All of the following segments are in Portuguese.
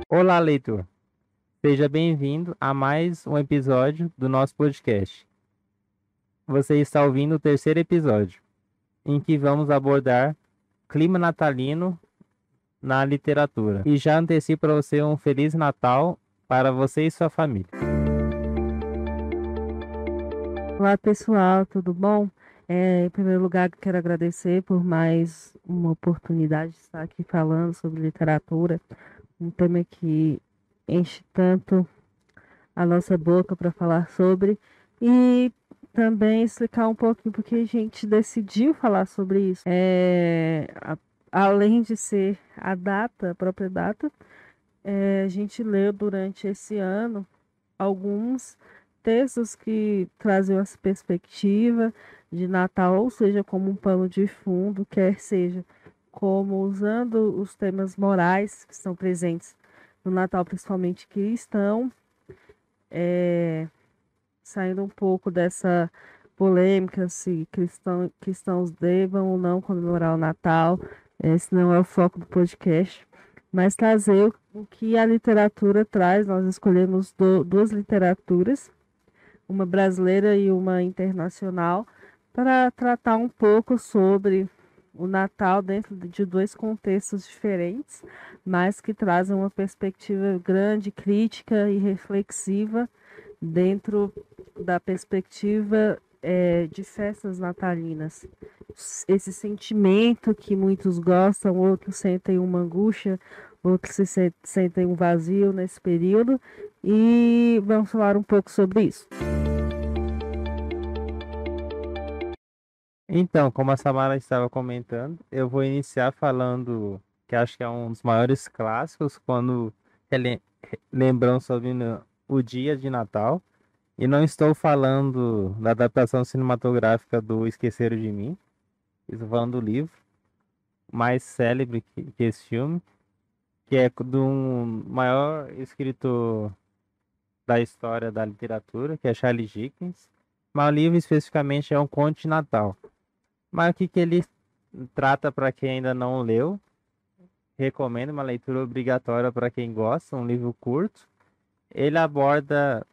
Olá, leitor. Seja bem-vindo a mais um episódio do nosso podcast. Você está ouvindo o terceiro episódio, em que vamos abordar clima natalino na literatura. E já antecipo para você um Feliz Natal para você e sua família. Olá pessoal, tudo bom? Em primeiro lugar, quero agradecer por mais uma oportunidade de estar aqui falando sobre literatura, um tema que enche tanto a nossa boca para falar sobre, e também explicar um pouquinho porque a gente decidiu falar sobre isso. Além de ser a data, a própria data, a gente leu durante esse ano alguns textos que trazem essa perspectiva de Natal, ou seja, como um pano de fundo, quer seja como usando os temas morais que estão presentes no Natal, principalmente cristão, saindo um pouco dessa polêmica se cristãos devam ou não comemorar o Natal. Esse não é o foco do podcast, mas trazer o que a literatura traz. Nós escolhemos duas literaturas, uma brasileira e uma internacional, para tratar um pouco sobre o Natal dentro de dois contextos diferentes, mas que trazem uma perspectiva grande, crítica e reflexiva dentro da perspectiva de festas natalinas. Esse sentimento que muitos gostam, outros sentem uma angústia, outros sentem um vazio nesse período, e vamos falar um pouco sobre isso. Então, como a Samara estava comentando, eu vou iniciar falando que acho que é um dos maiores clássicos quando lembramos sobre o dia de Natal. E não estou falando da adaptação cinematográfica do Esqueceram de Mim, estou falando do livro mais célebre que esse filme, que é do maior escritor da história da literatura, que é Charles Dickens. Mas o livro especificamente é um conto de Natal. Mas o que que ele trata para quem ainda não leu? Recomendo uma leitura obrigatória para quem gosta, um livro curto. Ele aborda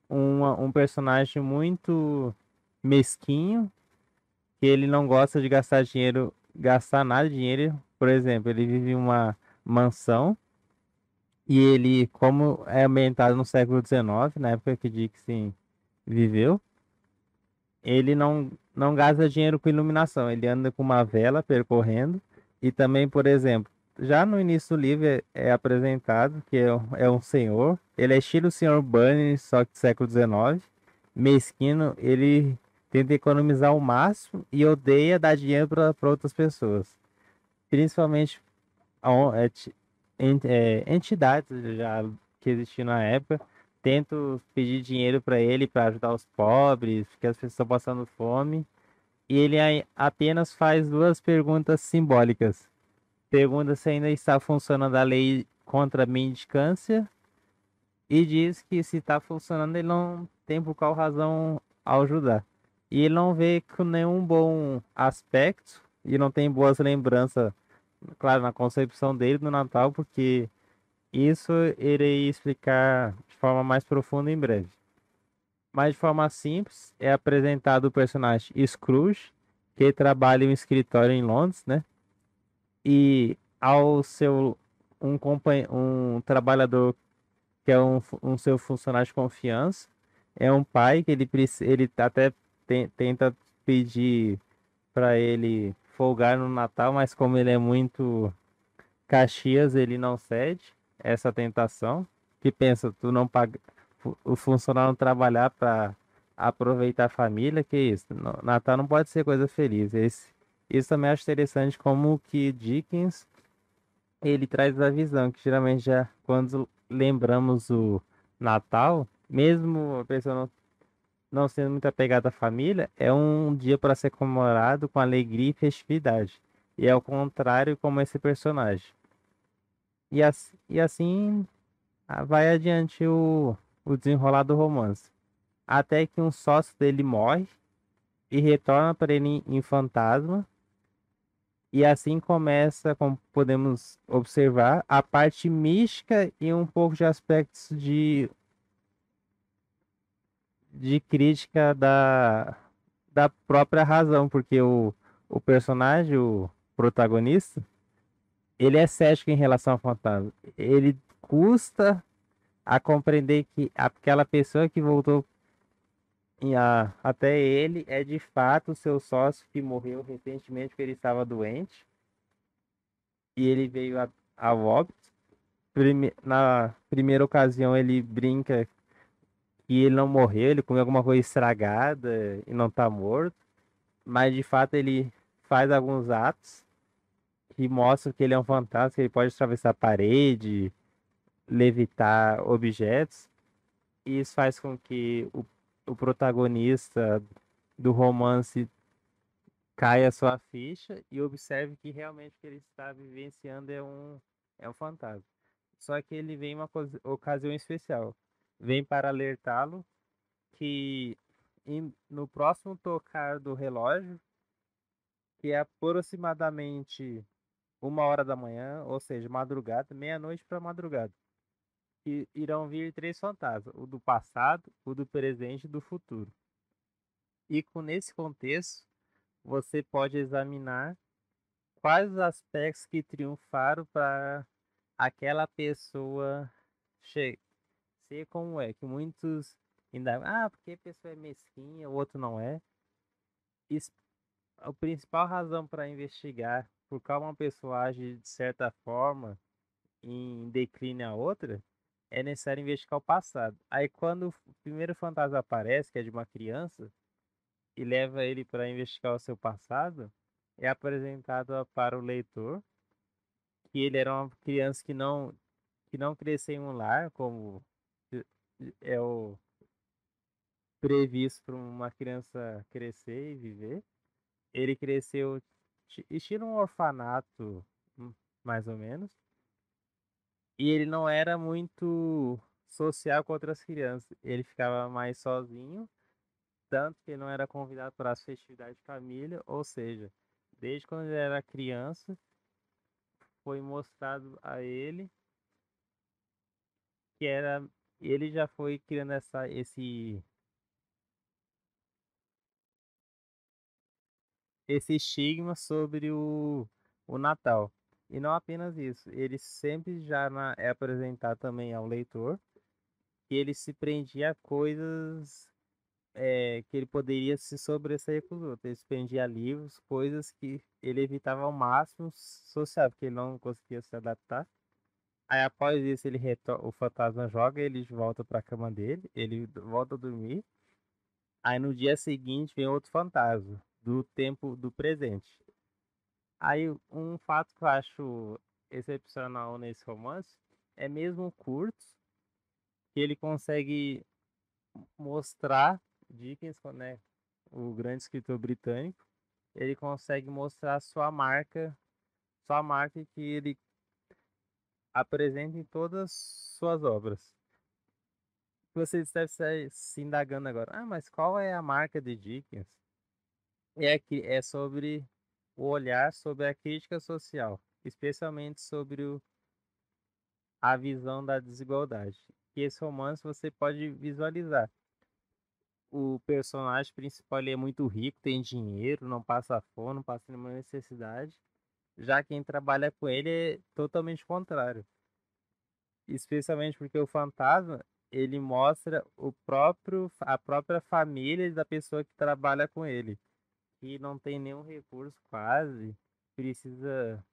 um personagem muito mesquinho, que ele não gosta de gastar dinheiro, gastar nada de dinheiro. Por exemplo, ele vive em uma mansão e ele, como é ambientado no século XIX, na época que Dixon viveu, ele não gasta dinheiro com iluminação. Ele anda com uma vela percorrendo e também, por exemplo, já no início do livro é apresentado que é um senhor, ele é estilo o senhor Burns, só que do século XIX, mesquino, ele tenta economizar o máximo e odeia dar dinheiro para outras pessoas, principalmente entidades já que existiam na época. Tento pedir dinheiro para ele para ajudar os pobres, porque as pessoas estão passando fome. E ele apenas faz duas perguntas simbólicas. Pergunta se ainda está funcionando a lei contra a mendicância e diz que se está funcionando, ele não tem por qual razão ajudar. E ele não vê com nenhum bom aspecto e não tem boas lembranças, claro, na concepção dele do Natal, porque isso irei explicar de forma mais profunda em breve. Mas de forma simples, é apresentado o personagem Scrooge, que trabalha em um escritório em Londres, né? E ao seu um trabalhador que é um seu funcionário de confiança, é um pai que ele até tenta pedir para ele folgar no Natal, mas como ele é muito Caxias, ele não cede essa tentação, que pensa, tu não paga, o funcionário não trabalhar para aproveitar a família, que isso? Natal não pode ser coisa feliz. Isso também acho interessante como que Dickens, ele traz a visão, que geralmente já quando lembramos o Natal, mesmo a pessoa não sendo muito apegada à família, é um dia para ser comemorado com alegria e festividade. E é o contrário como esse personagem. E assim vai adiante o desenrolar do romance. Até que um sócio dele morre e retorna para ele em fantasma. E assim começa, como podemos observar, a parte mística e um pouco de aspectos de crítica da própria razão, porque o personagem, o protagonista, ele é cético em relação ao fantasma. Ele custa a compreender que aquela pessoa que voltou até ele é de fato o seu sócio que morreu recentemente porque ele estava doente e ele veio a óbito. Na primeira ocasião ele brinca que ele não morreu, ele comeu alguma coisa estragada e não está morto, mas de fato ele faz alguns atos que mostram que ele é um fantasma, que ele pode atravessar a parede, levitar objetos, e isso faz com que o protagonista do romance caia sua ficha e observe que realmente o que ele está vivenciando é um fantasma. Só que ele vem em uma ocasião especial. Vem para alertá-lo que no próximo tocar do relógio, que é aproximadamente 1 hora da manhã, ou seja, madrugada, meia-noite para madrugada, que irão vir três fantasmas, o do passado, o do presente e do futuro. E com nesse contexto, você pode examinar quais os aspectos que triunfaram para aquela pessoa ser como é, que muitos ainda, porque a pessoa é mesquinha, o outro não é. Is- A principal razão para investigar por qual uma pessoa age de certa forma em declínio a outra é necessário investigar o passado. Aí quando o primeiro fantasma aparece, que é de uma criança, e leva ele para investigar o seu passado, é apresentado para o leitor que ele era uma criança que não cresceu em um lar, como é o previsto para uma criança crescer e viver. Ele cresceu estilo um orfanato, mais ou menos, e ele não era muito social com outras crianças. Ele ficava mais sozinho, tanto que ele não era convidado para as festividades de família, ou seja, desde quando ele era criança, foi mostrado a ele que era ele já foi criando esse estigma sobre o Natal. E não apenas isso, ele sempre já é apresentado também ao leitor que ele se prendia a coisas que ele poderia se sobressair com os outros. Ele se prendia a livros, coisas que ele evitava ao máximo social, porque ele não conseguia se adaptar. Aí após isso o fantasma joga ele de volta para a cama dele, ele volta a dormir. Aí no dia seguinte vem outro fantasma do tempo do presente. Aí um fato que eu acho excepcional nesse romance é mesmo curto, que ele consegue mostrar Dickens, né, o grande escritor britânico, ele consegue mostrar sua marca que ele apresenta em todas suas obras. Você deve estar se indagando agora, mas qual é a marca de Dickens? É que é sobre o olhar sobre a crítica social, especialmente sobre a visão da desigualdade. E esse romance você pode visualizar. O personagem principal ele é muito rico, tem dinheiro, não passa fome, não passa nenhuma necessidade. Já quem trabalha com ele é totalmente o contrário. Especialmente porque o fantasma, ele mostra a própria família da pessoa que trabalha com ele, que não tem nenhum recurso quase, precisa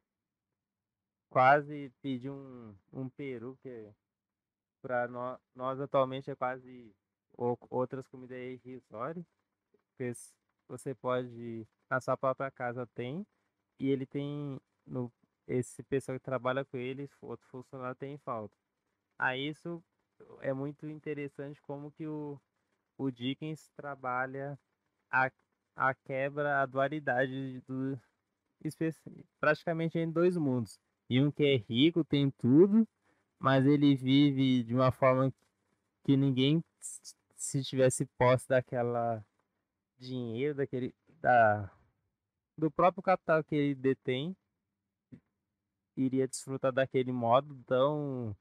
quase pedir um peru, que para nós atualmente é quase outras comidas irrisórias, porque você pode, na sua própria casa tem, e ele tem, no, esse pessoal que trabalha com ele, outro funcionário tem falta. Aí isso é muito interessante como que o Dickens trabalha a, a quebra, a dualidade praticamente em dois mundos. E um que é rico, tem tudo, mas ele vive de uma forma que ninguém, se tivesse posse daquela dinheiro, do próprio capital que ele detém, iria desfrutar daquele modo tão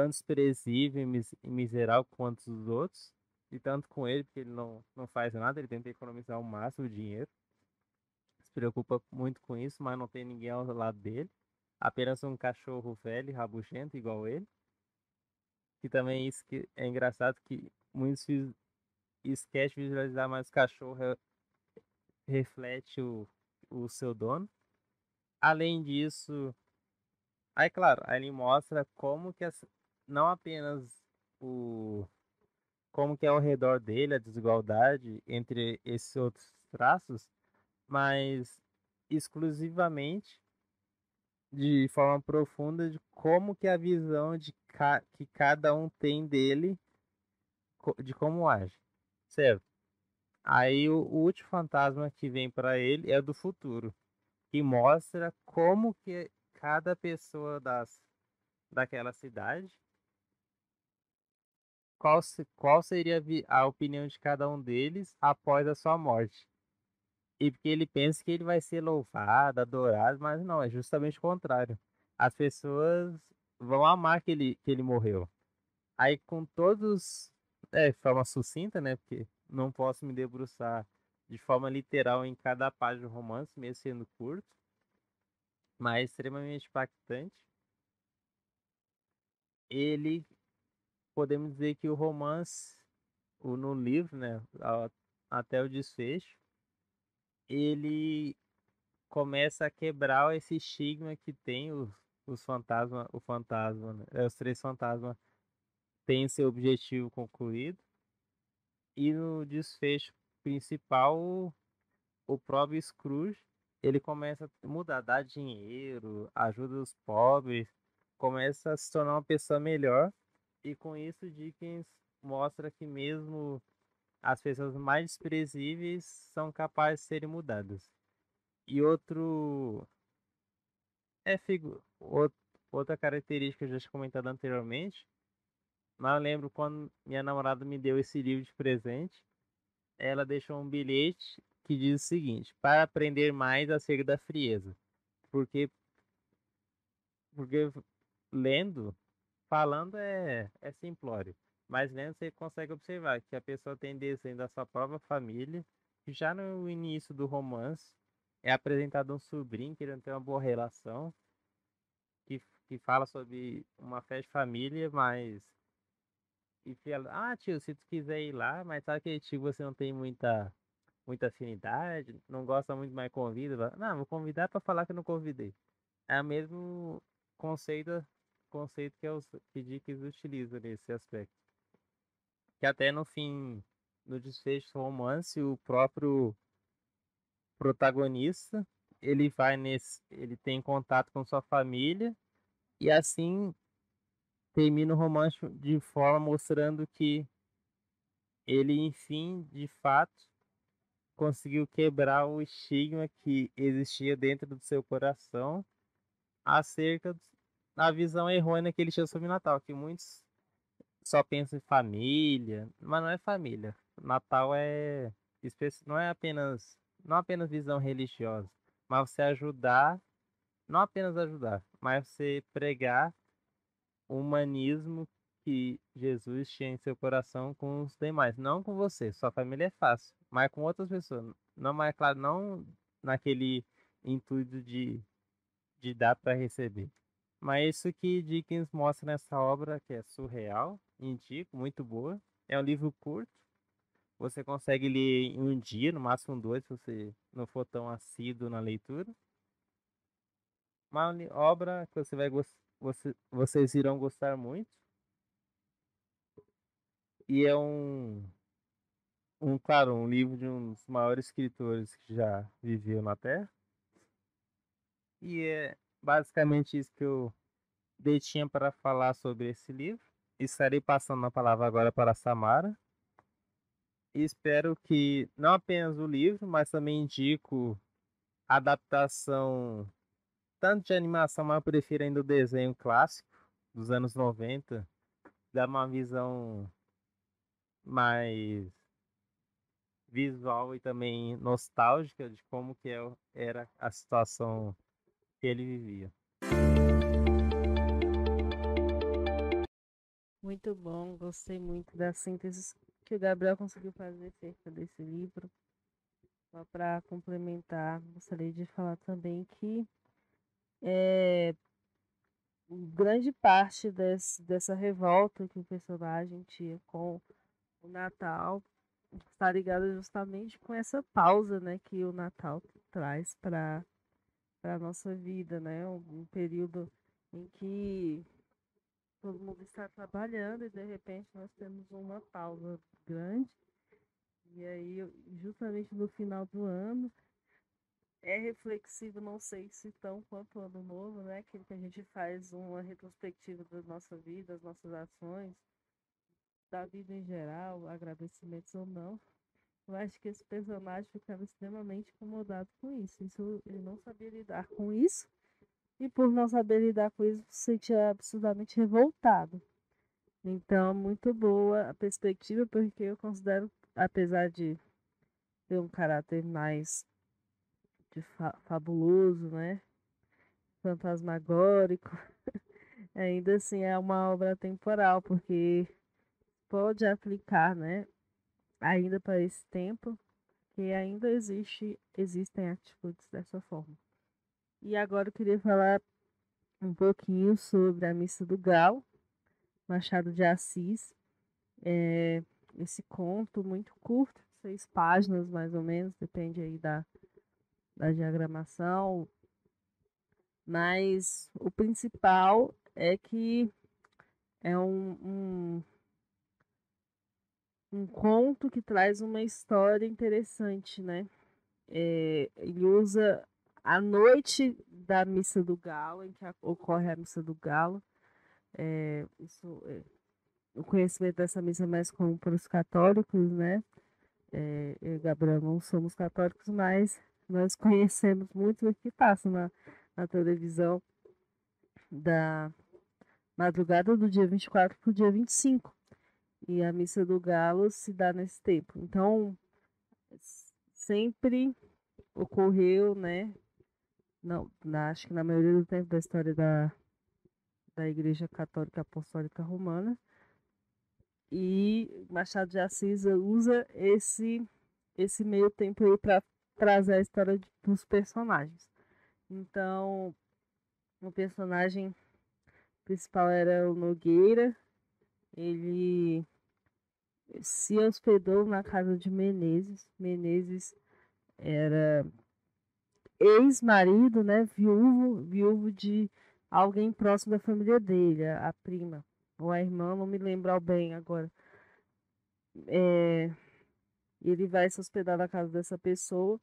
desprezível e miserável quanto os outros, e tanto com ele, porque ele não faz nada, ele tenta economizar o máximo de dinheiro, se preocupa muito com isso, mas não tem ninguém ao lado dele, apenas um cachorro velho, rabugento, igual ele, que também isso que é engraçado, que muitos esquecem de visualizar, mas o cachorro reflete o seu dono. Além disso, aí claro, aí ele mostra como que não apenas o como que é ao redor dele a desigualdade entre esses outros traços, mas exclusivamente de forma profunda de como que a visão que cada um tem dele, de como age, certo? Aí o último fantasma que vem para ele é do futuro, que mostra como que cada pessoa daquela cidade, qual seria a opinião de cada um deles após a sua morte. E porque ele pensa que ele vai ser louvado, adorado, mas não, é justamente o contrário. As pessoas vão amar que ele morreu. Aí com todos, de forma sucinta, né? Porque não posso me debruçar de forma literal em cada página do romance, mesmo sendo curto, mas extremamente impactante. Ele, podemos dizer que o romance, no livro, né? Até o desfecho, ele começa a quebrar esse estigma que tem os fantasmas, o fantasma, né? Os três fantasmas têm seu objetivo concluído. E no desfecho principal, o próprio Scrooge, ele começa a mudar, dar dinheiro, ajuda os pobres, começa a se tornar uma pessoa melhor. E com isso, Dickens mostra que mesmo as pessoas mais desprezíveis são capazes de serem mudadas. E é outra característica que eu já tinha comentado anteriormente, mas eu lembro quando minha namorada me deu esse livro de presente, ela deixou um bilhete que diz o seguinte: para aprender mais acerca da frieza. Porque, porque lendo, falando é simplório, mas lendo você consegue observar que a pessoa tem desenho da sua própria família, que já no início do romance é apresentado um sobrinho querendo ter uma boa relação, que fala sobre uma festa de família, mas. E fala, ah, tio, se tu quiser ir lá, mas sabe que tio você não tem muita afinidade, não gosta muito, mas convida. Não, vou convidar para falar que eu não convidei. É o mesmo conceito, conceito que Dickens utiliza nesse aspecto. Que até no fim, no desfecho do romance, o próprio protagonista, ele tem contato com sua família e assim termina o romance de forma mostrando que ele, enfim, de fato, conseguiu quebrar o estigma que existia dentro do seu coração acerca da visão errônea que ele tinha sobre Natal, que muitos só pensam em família, mas não é família. Natal não apenas visão religiosa, mas você ajudar, não apenas ajudar, mas você pregar o humanismo que Jesus tinha em seu coração com os demais, não com você. Sua família é fácil, mas com outras pessoas. Não, mas claro, não naquele intuito de dar para receber. Mas isso que Dickens mostra nessa obra, que é surreal, indico, muito boa. É um livro curto, você consegue ler em um dia, no máximo dois, se você não for tão assíduo na leitura. Uma obra que vocês irão gostar muito. E é claro, um livro de um dos maiores escritores que já viveu na Terra. E é basicamente isso que eu detinha para falar sobre esse livro. Estarei passando a palavra agora para a Samara. E espero que não apenas o livro, mas também indico a adaptação tanto de animação, mas eu prefiro ainda o desenho clássico dos anos 90. Dá uma visão mais visual e também nostálgica de como que era a situação que ele vivia. Muito bom, gostei muito da síntese que o Gabriel conseguiu fazer acerca desse livro. Só para complementar, gostaria de falar também que grande parte dessa revolta que o personagem tinha com o Natal está ligada justamente com essa pausa, né, que o Natal traz para a nossa vida, né? Um período em que todo mundo está trabalhando e de repente nós temos uma pausa grande. E aí, justamente no final do ano, é reflexivo, não sei se tão quanto o ano novo, né? Aquele que a gente faz uma retrospectiva da nossa vida, das nossas ações, da vida em geral, agradecimentos ou não. Eu acho que esse personagem ficava extremamente incomodado com isso. Ele não sabia lidar com isso. E por não saber lidar com isso, se sentia absurdamente revoltado. Então, muito boa a perspectiva, porque eu considero, apesar de ter um caráter mais fabuloso, né? Fantasmagórico, ainda assim é uma obra temporal, porque pode aplicar, né? Ainda para esse tempo, que ainda existem atitudes dessa forma. E agora eu queria falar um pouquinho sobre a Missa do Galo, Machado de Assis. Esse conto muito curto, 6 páginas mais ou menos, depende aí da diagramação, mas o principal é que é um conto que traz uma história interessante, né? Ele usa a noite da Missa do Galo, em que ocorre a Missa do Galo. O conhecimento dessa missa é mais comum para os católicos, né? Eu e Gabriel não somos católicos, mas nós conhecemos muito o que passa na televisão da madrugada do dia 24 para o dia 25. E a Missa do Galo se dá nesse tempo. Então, sempre ocorreu, né? Não, acho que na maioria do tempo da história da Igreja Católica Apostólica Romana. E Machado de Assis usa esse meio tempo aí para trazer a história dos personagens. Então, o personagem principal era o Nogueira. Ele se hospedou na casa de Menezes. Menezes era ex-marido, né, viúvo de alguém próximo da família dele, a prima ou a irmã, não me lembro bem agora. Ele vai se hospedar na casa dessa pessoa,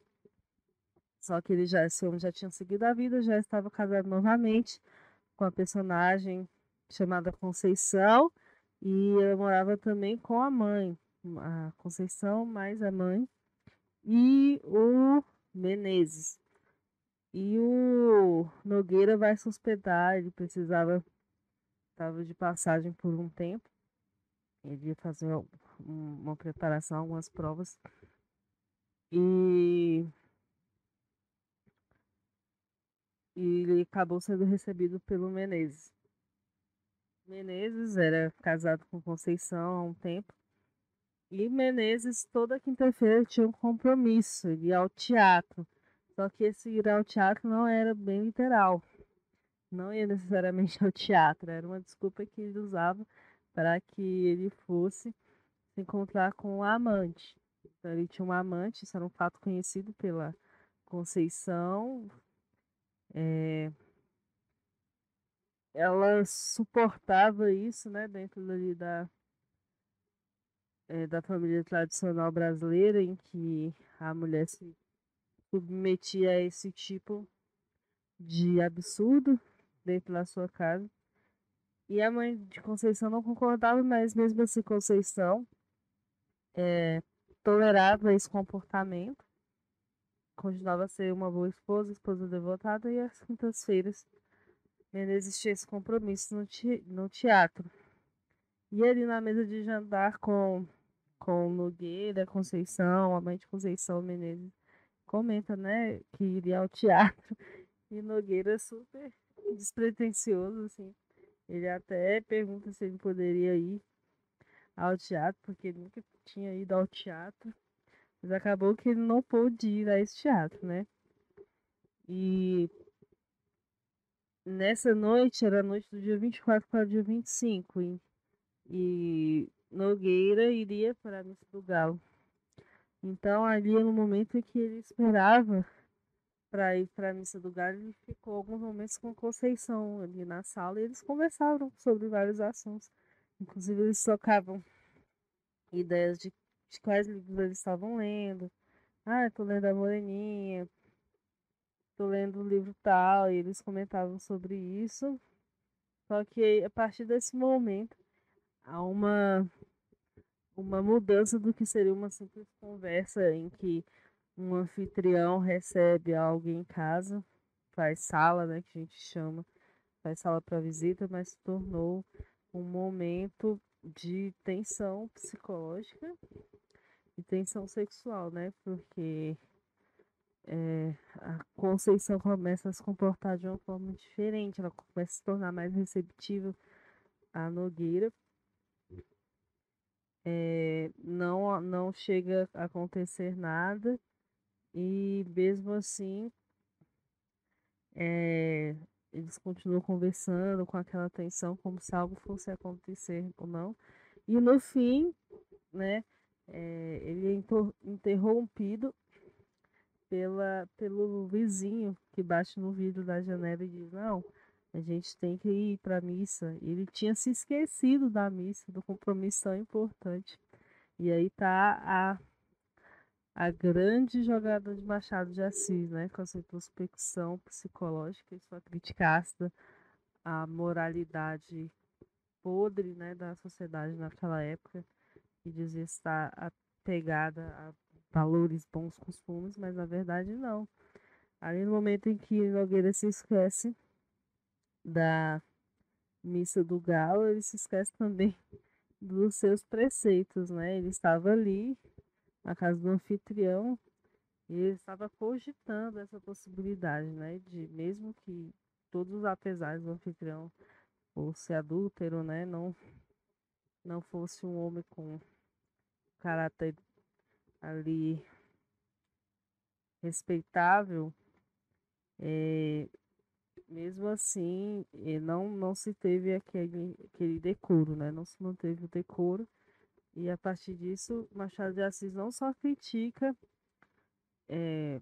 só que esse homem já tinha seguido a vida, já estava casado novamente com a personagem chamada Conceição, e ela morava também com a mãe, a Conceição mais a mãe, e o Menezes. E o Nogueira vai se hospedar, ele estava de passagem por um tempo, ele ia fazer uma preparação, algumas provas, e, e ele acabou sendo recebido pelo Menezes. Menezes era casado com Conceição há um tempo, e Menezes toda quinta-feira tinha um compromisso, ele ia ao teatro. Só que esse ir ao teatro não era bem literal. Não ia necessariamente ao teatro, era uma desculpa que ele usava para que ele fosse se encontrar com a amante. Então ele tinha uma amante, isso era um fato conhecido pela Conceição. Ela suportava isso, né, dentro ali da família tradicional brasileira, em que a mulher se submetia a esse tipo de absurdo dentro da sua casa. E a mãe de Conceição não concordava, mas mesmo assim Conceição tolerava esse comportamento, continuava a ser uma boa esposa devotada, e às quintas-feiras Menezes tinha esse compromisso no teatro. E ali na mesa de jantar com com Nogueira, Conceição, a mãe de Conceição Menezes, comenta, né, que iria ao teatro. E Nogueira é super despretensioso, assim. Ele até pergunta se ele poderia ir ao teatro, porque ele nunca tinha ido ao teatro. Mas acabou que ele não pôde ir a esse teatro, né? E nessa noite, era a noite do dia 24 para o dia 25, e Nogueira iria para a Missa do Galo. Então, ali no momento em que ele esperava para ir para a Missa do Galo, ele ficou alguns momentos com Conceição ali na sala e eles conversavam sobre vários assuntos. Inclusive, eles trocavam ideias de quais livros eles estavam lendo. Ah, eu tô lendo A Moreninha, tô lendo o livro tal, e eles comentavam sobre isso. Só que a partir desse momento há uma mudança do que seria uma simples conversa em que um anfitrião recebe alguém em casa, faz sala, né, que a gente chama, faz sala para visita, mas se tornou um momento de tensão psicológica e tensão sexual, né? Porque a Conceição começa a se comportar de uma forma diferente, ela começa a se tornar mais receptiva à Nogueira. Não chega a acontecer nada e mesmo assim é, eles continuam conversando com aquela tensão como se algo fosse acontecer ou não. E no fim, né, ele é interrompido pelo vizinho que bate no vidro da janela e diz, não, a gente tem que ir para a missa. Ele tinha se esquecido da missa, do compromisso tão importante. E aí tá a grande jogada de Machado de Assis, né, com a sua introspecção psicológica e sua crítica ácida à moralidade podre, né, da sociedade naquela época, que dizia estar apegada a valores, bons costumes, mas na verdade não. Ali no momento em que Nogueira se esquece da missa do galo, ele se esquece também dos seus preceitos, né? Ele estava ali na casa do anfitrião e ele estava cogitando essa possibilidade, né? De mesmo que todos os apesares do anfitrião fosse adúltero, né? Não fosse um homem com caráter ali respeitável, é, mesmo assim, não se teve aquele decoro, né? Não se manteve o decoro. E a partir disso, Machado de Assis não só critica é,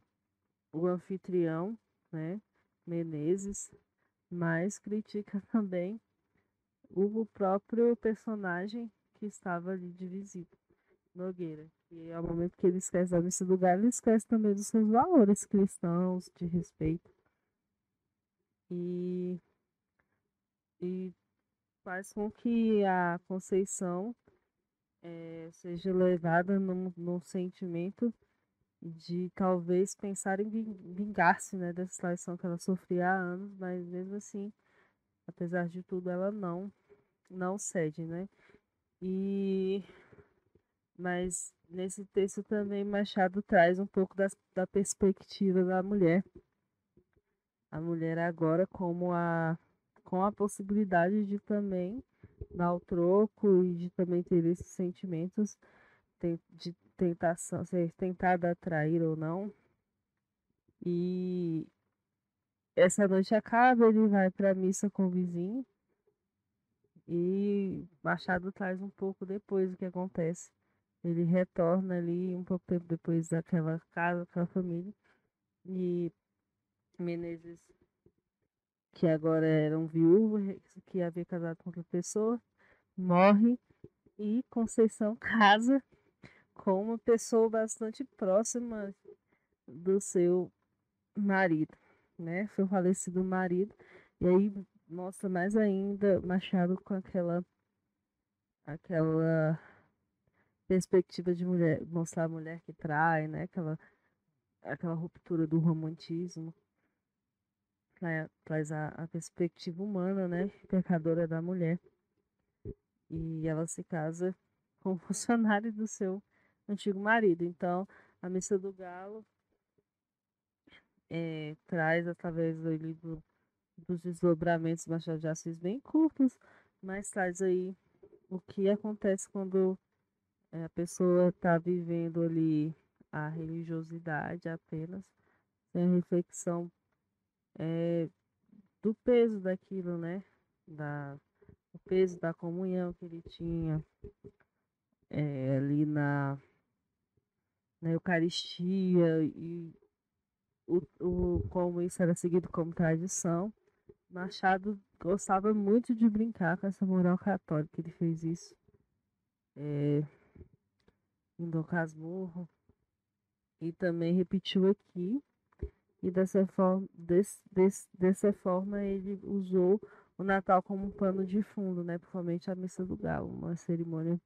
o anfitrião, né? Menezes, mas critica também o próprio personagem que estava ali de visita, Nogueira. E ao momento que ele esquece da missa do galo, ele esquece também dos seus valores cristãos, de respeito. E, e faz com que a Conceição seja levada num sentimento de talvez pensar em vingar-se, né, dessa traição que ela sofria há anos, mas mesmo assim, apesar de tudo, ela não cede, né? E mas nesse texto também Machado traz um pouco da perspectiva da mulher. A mulher agora como com a possibilidade de também dar o troco e de também ter esses sentimentos de tentação, ser tentada a trair ou não. E essa noite acaba, ele vai para a missa com o vizinho e Machado traz um pouco depois o que acontece. Ele retorna ali um pouco tempo depois daquela casa, aquela família. E Menezes, que agora era um viúvo, que havia casado com outra pessoa, morre e Conceição casa com uma pessoa bastante próxima do seu marido, né? Foi o falecido marido. E aí mostra mais ainda Machado com aquela perspectiva de mulher, mostrar a mulher que trai, né? Aquela ruptura do romantismo, traz a perspectiva humana, né? Pecadora da mulher. E ela se casa com o funcionário do seu antigo marido. Então, a Missa do Galo traz através dos desdobramentos do Machado de Assis bem curtos, mas traz aí o que acontece quando a pessoa está vivendo ali a religiosidade apenas, sem a reflexão do peso daquilo, né? O peso da comunhão que ele tinha ali na Eucaristia e como isso era seguido como tradição. Machado gostava muito de brincar com essa moral católica. Ele fez isso em Dom Casmurro e também repetiu aqui. E dessa forma ele usou o Natal como um pano de fundo, né? Principalmente a Missa do Galo, uma cerimônia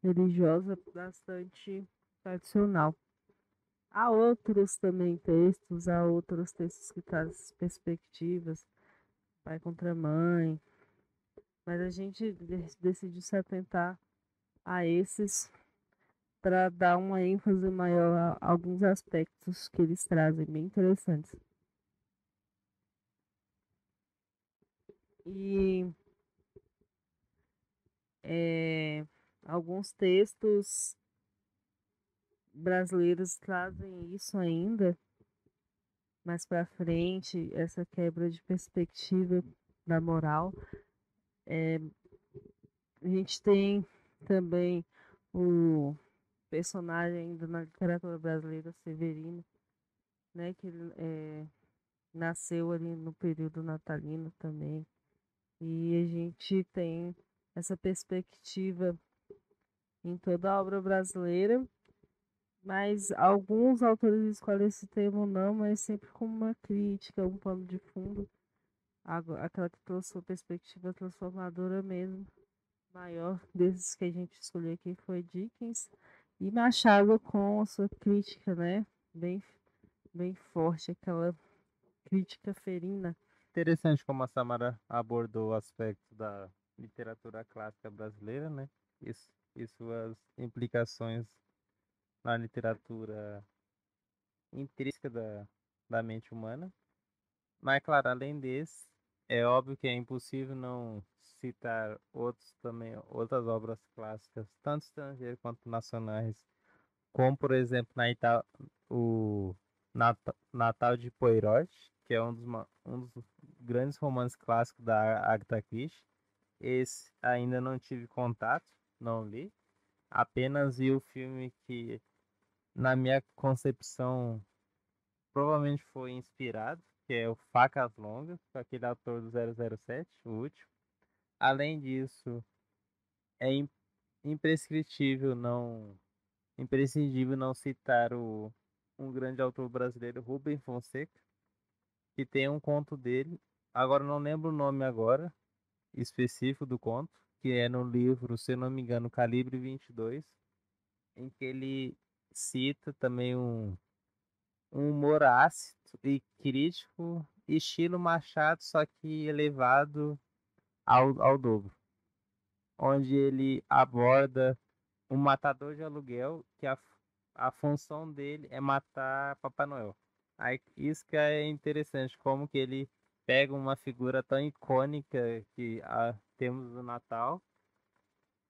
religiosa bastante tradicional. Há outros também textos, há outros textos que trazem perspectivas, pai contra mãe, mas a gente decidiu se atentar a esses para dar uma ênfase maior a alguns aspectos que eles trazem, bem interessantes. E alguns textos brasileiros trazem isso ainda mais para frente, essa quebra de perspectiva da moral. A gente tem também o personagem ainda na literatura brasileira, Severino, né, que ele nasceu ali no período natalino também. E a gente tem essa perspectiva em toda a obra brasileira, mas alguns autores escolhem esse termo não, mas sempre como uma crítica, um pano de fundo, aquela que trouxe uma perspectiva transformadora mesmo. O maior desses que a gente escolheu aqui foi Dickens e Machado com a sua crítica, né? Bem, bem forte, aquela crítica ferina. Interessante como a Samara abordou o aspecto da literatura clássica brasileira, né? E suas implicações na literatura intrínseca da mente humana. Mas, claro, além desse, é óbvio que é impossível não citar outras obras clássicas, tanto estrangeiras quanto nacionais, como, por exemplo, o Natal de Poirot, que é um dos grandes romances clássicos da Agatha Christie. Esse ainda não tive contato, não li, apenas vi o filme que, na minha concepção, provavelmente foi inspirado, que é o Facas Longas, com aquele ator do 007, o último. Além disso, é imprescritível não, imprescindível não citar um grande autor brasileiro, Rubem Fonseca, que tem um conto dele, agora não lembro o nome agora, específico do conto, que é no livro, se eu não me engano, Calibre 22, em que ele cita também um humor ácido e crítico, estilo Machado, só que elevado ao dobro, onde ele aborda um matador de aluguel que a função dele é matar Papai Noel. Aí, isso que é interessante, como que ele pega uma figura tão icônica que temos no Natal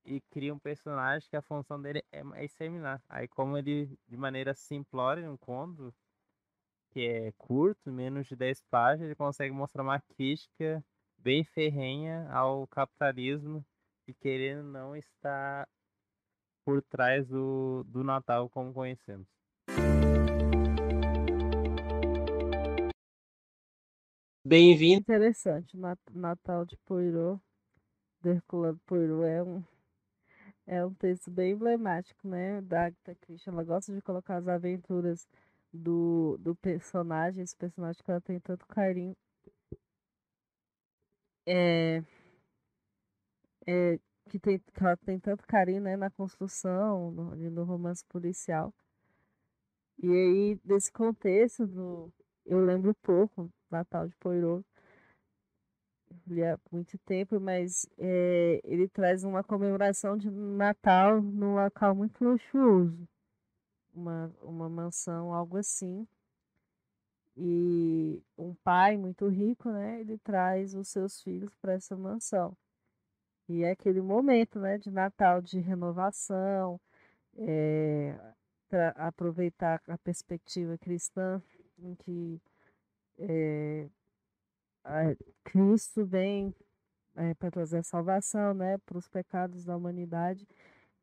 e cria um personagem que a função dele é exterminar. Aí como ele, de maneira simplória, um conto, que é curto, menos de 10 páginas, ele consegue mostrar uma crítica bem ferrenha ao capitalismo e querendo não estar por trás do Natal como conhecemos. Bem-vindo. Interessante, Natal de Poirot, de Herculano Poirot é um texto bem emblemático, né, da Agatha Christie. Ela gosta de colocar as aventuras do personagem, esse personagem que ela tem tanto carinho, é, que ela tem tanto carinho, né, na construção, ali no romance policial. E aí, desse contexto, eu lembro pouco, Natal de Poirot, li há muito tempo, mas ele traz uma comemoração de Natal num local muito luxuoso, uma mansão, algo assim. E um pai muito rico, né? Ele traz os seus filhos para essa mansão. E é aquele momento, né, de Natal, de renovação, é, para aproveitar a perspectiva cristã, em que Cristo vem para trazer a salvação, né, para os pecados da humanidade.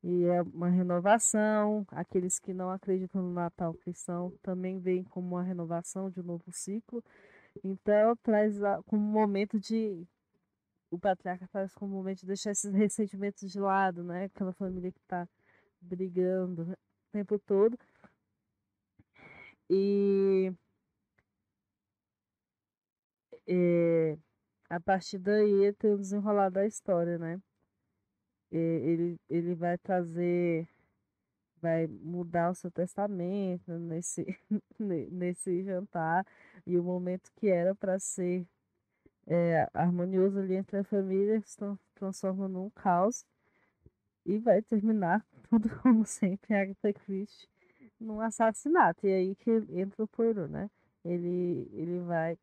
E é uma renovação. Aqueles que não acreditam no Natal cristão também veem como uma renovação de um novo ciclo. Então, traz como um momento de. O patriarca traz como um momento de deixar esses ressentimentos de lado, né? Aquela família que está brigando, né, o tempo todo. E a partir daí tem o desenrolar da história, né? Ele vai trazer, vai mudar o seu testamento nesse, nesse jantar. E o momento que era para ser harmonioso ali entre a família se transforma num caos e vai terminar tudo como sempre, Agatha Christie, num assassinato. E aí que entra o Poirot, né? Ele vai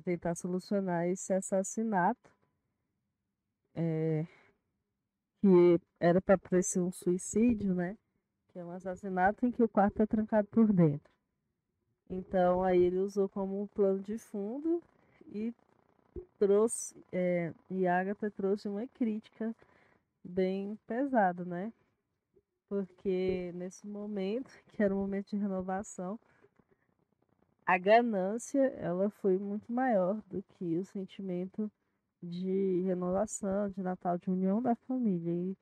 tentar solucionar esse assassinato, é, que era para parecer um suicídio, né? Que é um assassinato em que o quarto é trancado por dentro. Então aí ele usou como um plano de fundo e trouxe, e Agatha trouxe uma crítica bem pesada, né? Porque nesse momento, que era um momento de renovação, a ganância ela foi muito maior do que o sentimento de renovação, de Natal, de união da família. E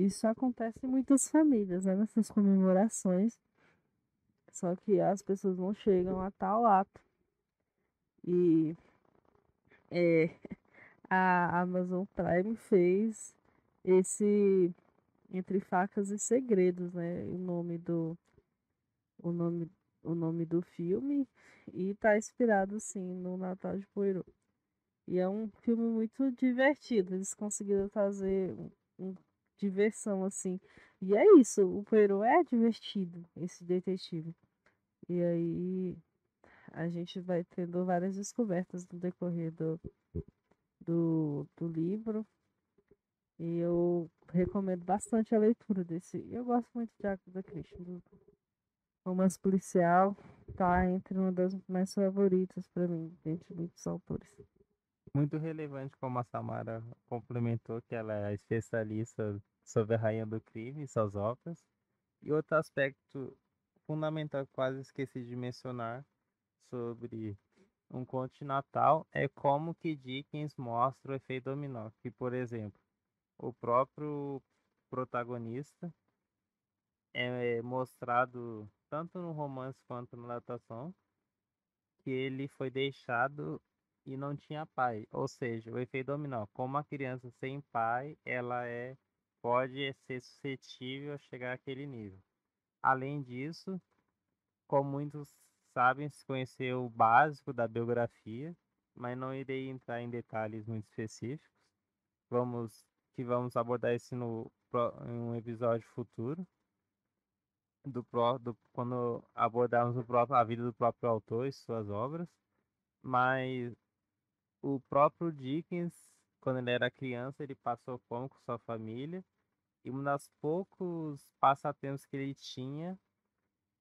isso acontece em muitas famílias, né? Nessas comemorações, só que as pessoas não chegam a tal ato. E é, a Amazon Prime fez esse Entre Facas e Segredos, né? O nome, o nome do filme e tá inspirado sim no Natal de Poirot. E é um filme muito divertido. Eles conseguiram fazer diversão assim. E é isso, o Poirot é divertido, esse detetive. E aí a gente vai tendo várias descobertas no decorrer do livro. E eu recomendo bastante a leitura desse. Eu gosto muito de Agatha Christie. Do romance policial tá entre uma das mais favoritas para mim, dentre muitos autores. Muito relevante como a Samara complementou, que ela é especialista sobre a Rainha do Crime e suas obras. E outro aspecto fundamental que quase esqueci de mencionar sobre um conto de Natal é como que Dickens mostra o efeito dominó. Que, por exemplo, o próprio protagonista é mostrado tanto no romance quanto na adaptação que ele foi deixado e não tinha pai. Ou seja, o efeito dominó. Como a criança sem pai, pode ser suscetível a chegar àquele nível. Além disso, como muitos sabem, se conhecer o básico da biografia, mas não irei entrar em detalhes muito específicos. Vamos abordar isso em um episódio futuro, quando abordarmos a vida do próprio autor e suas obras. Mas o próprio Dickens, quando ele era criança, ele passou fome com sua família. E um dos poucos passatempos que ele tinha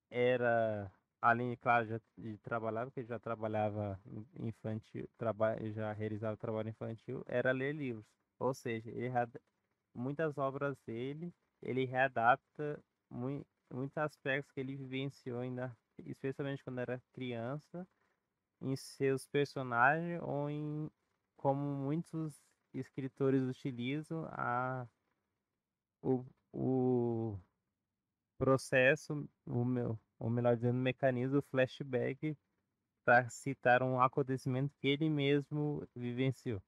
era, além, claro, de trabalhar, porque ele já trabalhava infantil, já realizava trabalho infantil, era ler livros. Ou seja, muitas obras dele, ele readapta muitos aspectos que ele vivenciou ainda, especialmente quando era criança, em seus personagens ou em como muitos escritores utilizam o processo, ou melhor dizendo, o mecanismo do flashback para citar um acontecimento que ele mesmo vivenciou.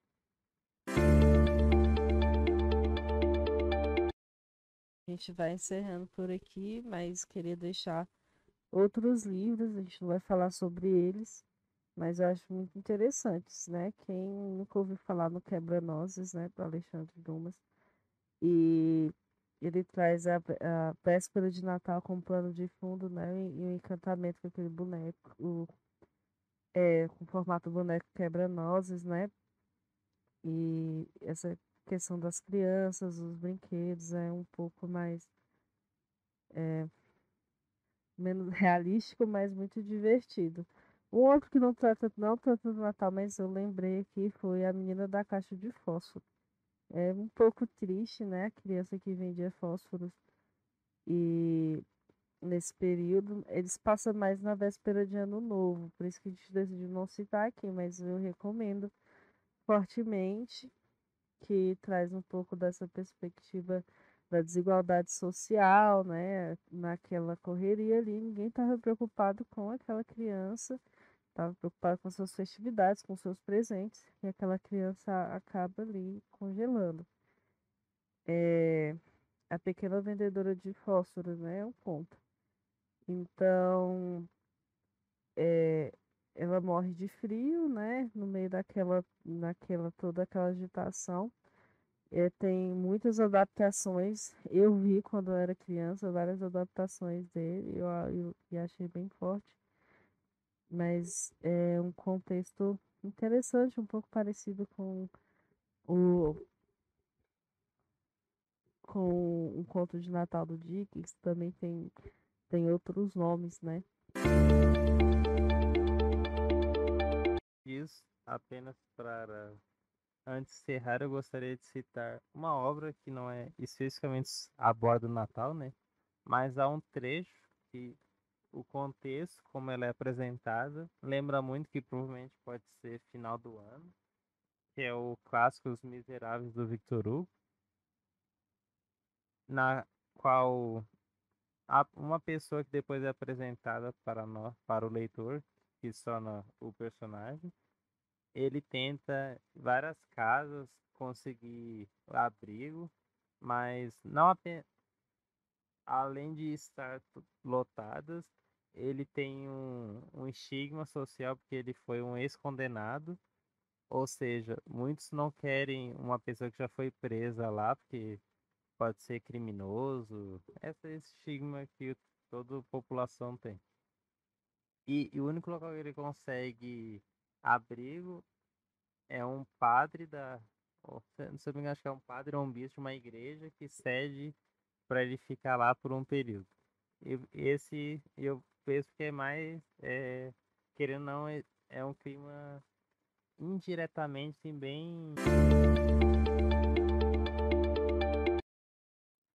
A gente vai encerrando por aqui, mas queria deixar outros livros, a gente não vai falar sobre eles, mas eu acho muito interessantes, né? Quem nunca ouviu falar no Quebra-Nozes, né, do Alexandre Dumas, e ele traz a véspera de Natal como plano de fundo, né, e o encantamento com aquele boneco, com o formato do boneco Quebra-Nozes, né, e essa questão das crianças, os brinquedos, é um pouco mais, menos realístico, mas muito divertido. Um outro que não trata, não tanto do Natal, mas eu lembrei aqui, foi a menina da caixa de fósforo. É um pouco triste, né? A criança que vendia fósforos. E nesse período, eles passam mais na véspera de Ano Novo. Por isso que a gente decidiu não citar aqui, mas eu recomendo fortemente, que traz um pouco dessa perspectiva da desigualdade social, né? Naquela correria ali, ninguém estava preocupado com aquela criança, estava preocupado com suas festividades, com seus presentes, e aquela criança acaba ali congelando. É, a pequena vendedora de fósforos, né? É um ponto. Então, é, ela morre de frio, né? No meio toda aquela agitação. Tem muitas adaptações. Eu vi quando eu era criança várias adaptações dele. E achei bem forte. Mas é um contexto interessante, um pouco parecido o, com um conto de Natal do Dickens. Também tem outros nomes, né? Isso, apenas para antes de encerrar, eu gostaria de citar uma obra que não é especificamente aborda o Natal, né? Mas há um trecho que o contexto, como ela é apresentada, lembra muito que provavelmente pode ser final do ano, que é o clássico Os Miseráveis do Victor Hugo, na qual uma pessoa que depois é apresentada para nós, para o leitor, que se torna o personagem, ele tenta várias casas conseguir abrigo, mas não apenas, além de estar lotadas, ele tem um estigma social porque ele foi um ex-condenado, ou seja, muitos não querem uma pessoa que já foi presa lá porque pode ser criminoso. Esse é esse estigma que toda a população tem. E o único local que ele consegue abrigo é um padre se eu não me engano, acho que é um padre ou um bispo de uma igreja que cede para ele ficar lá por um período. E esse eu penso que é mais, querendo ou não, é um clima indiretamente assim,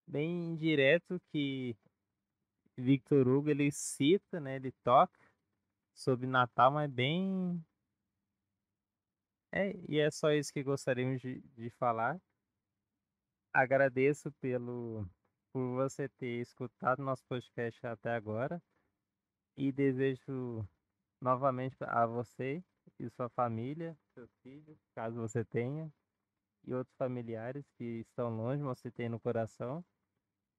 bem direto que Victor Hugo ele cita, né? Ele toca sobre Natal, mas bem. E é só isso que gostaríamos de falar. Agradeço por você ter escutado nosso podcast até agora e desejo novamente a você e sua família, seus filhos, caso você tenha, e outros familiares que estão longe, você tem no coração,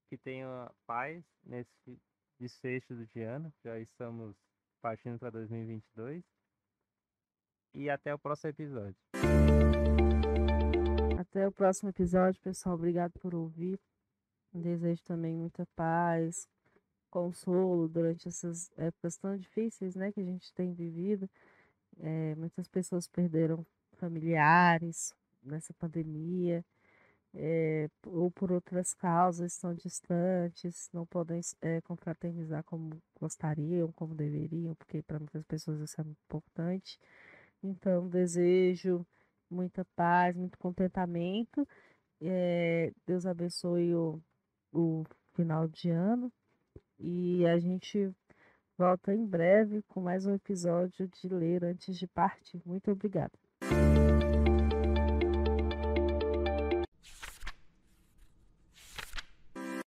que tenha paz nesse desfecho de ano. Já estamos partindo para 2022 e até o próximo episódio. Até o próximo episódio, pessoal. Obrigado por ouvir. Desejo também muita paz, consolo durante essas épocas tão difíceis, né, que a gente tem vivido. Muitas pessoas perderam familiares nessa pandemia, ou por outras causas, estão distantes, não podem, confraternizar como gostariam, como deveriam, porque para muitas pessoas isso é muito importante. Então, desejo muita paz, muito contentamento. Deus abençoe o final de ano. E a gente volta em breve com mais um episódio de Ler Antes de Partir. Muito obrigada.